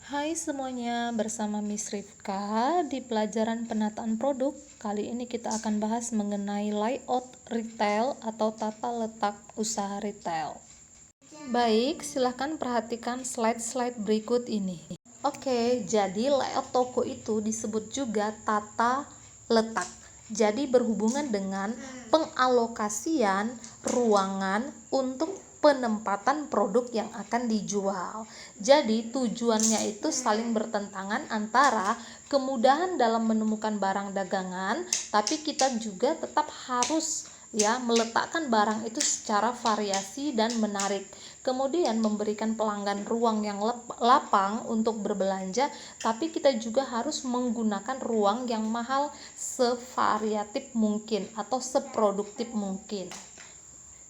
Hai semuanya, bersama Miss Rifka di pelajaran penataan produk. Kali ini kita akan bahas mengenai layout retail atau tata letak usaha retail. Baik, silahkan perhatikan slide-slide berikut ini. Oke, jadi layout toko itu disebut juga tata letak. Jadi berhubungan dengan pengalokasian ruangan untuk penempatan produk yang akan dijual. Jadi tujuannya itu saling bertentangan antara kemudahan dalam menemukan barang dagangan, tapi kita juga tetap harus meletakkan barang itu secara variasi dan menarik. Kemudian memberikan pelanggan ruang yang lapang untuk berbelanja, tapi kita juga harus menggunakan ruang yang mahal sevariatif mungkin atau seproduktif mungkin.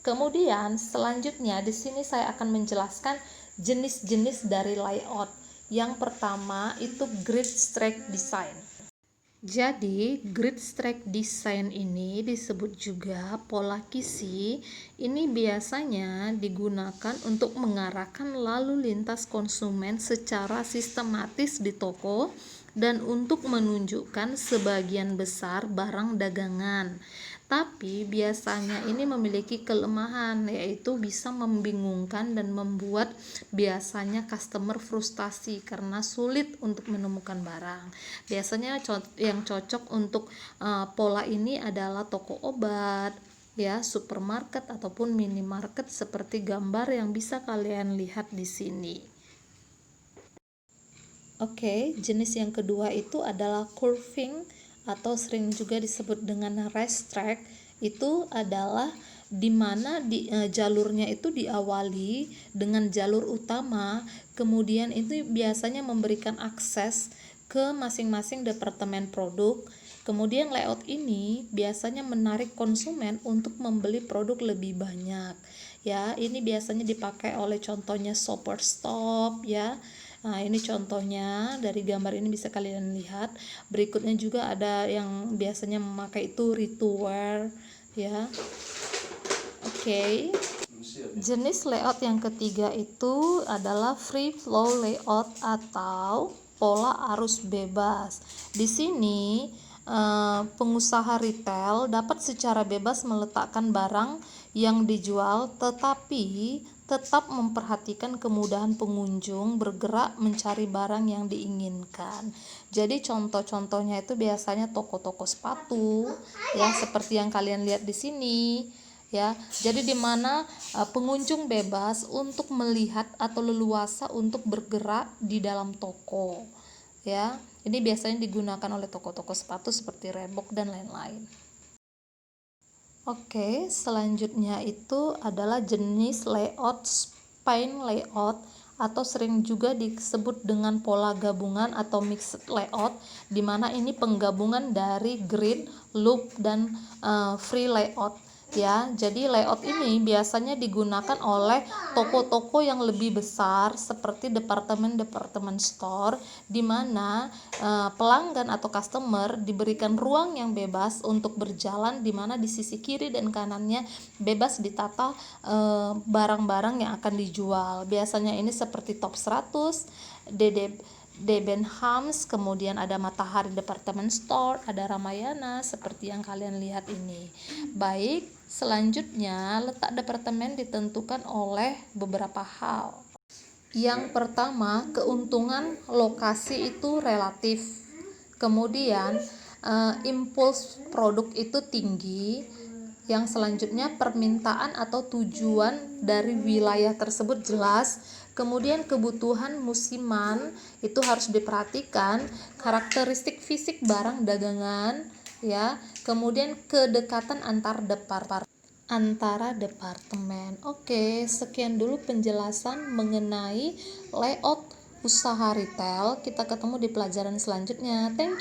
Kemudian selanjutnya di sini saya akan menjelaskan jenis-jenis dari layout. Yang pertama itu grid streak design. Jadi grid streak design ini disebut juga pola kisi. Ini biasanya digunakan untuk mengarahkan lalu lintas konsumen secara sistematis di toko dan untuk menunjukkan sebagian besar barang dagangan. Tapi biasanya ini memiliki kelemahan, yaitu bisa membingungkan dan membuat biasanya customer frustasi karena sulit untuk menemukan barang. Biasanya yang cocok untuk pola ini adalah toko obat, supermarket ataupun minimarket seperti gambar yang bisa kalian lihat di sini. Oke, jenis yang kedua itu adalah curving atau sering juga disebut dengan racetrack. Itu adalah di mana jalurnya itu diawali dengan jalur utama, kemudian itu biasanya memberikan akses ke masing-masing departemen produk. Kemudian layout ini biasanya menarik konsumen untuk membeli produk lebih banyak. Ya, ini biasanya dipakai oleh contohnya Super Stop ya. Nah, ini contohnya dari gambar ini bisa kalian lihat. Berikutnya juga ada yang biasanya memakai itu Rituwear ya. Oke. Jenis layout yang ketiga itu adalah free flow layout atau pola arus bebas. Di sini pengusaha retail dapat secara bebas meletakkan barang yang dijual, tetapi tetap memperhatikan kemudahan pengunjung bergerak mencari barang yang diinginkan. Jadi contoh-contohnya itu biasanya toko-toko sepatu ya, seperti yang kalian lihat di sini ya. Jadi di mana pengunjung bebas untuk melihat atau leluasa untuk bergerak di dalam toko ya. Ini biasanya digunakan oleh toko-toko sepatu seperti Reebok dan lain-lain. Oke, selanjutnya itu adalah jenis layout spine layout atau sering juga disebut dengan pola gabungan atau mixed layout, di mana ini penggabungan dari grid, loop dan free layout ya. Jadi layout ini biasanya digunakan oleh toko-toko yang lebih besar seperti departemen store, di mana pelanggan atau customer diberikan ruang yang bebas untuk berjalan, di mana di sisi kiri dan kanannya bebas ditata barang-barang yang akan dijual. Biasanya ini seperti Top 100, Debenhams, kemudian ada Matahari Department Store, ada Ramayana seperti yang kalian lihat ini. Baik, selanjutnya letak departemen ditentukan oleh beberapa hal. Yang pertama, keuntungan lokasi itu relatif. Kemudian impuls produk itu tinggi. Yang selanjutnya, permintaan atau tujuan dari wilayah tersebut jelas. Kemudian kebutuhan musiman itu harus diperhatikan, karakteristik fisik barang dagangan ya. Kemudian kedekatan antara departemen. Oke, sekian dulu penjelasan mengenai layout usaha retail. Kita ketemu di pelajaran selanjutnya. Thank you.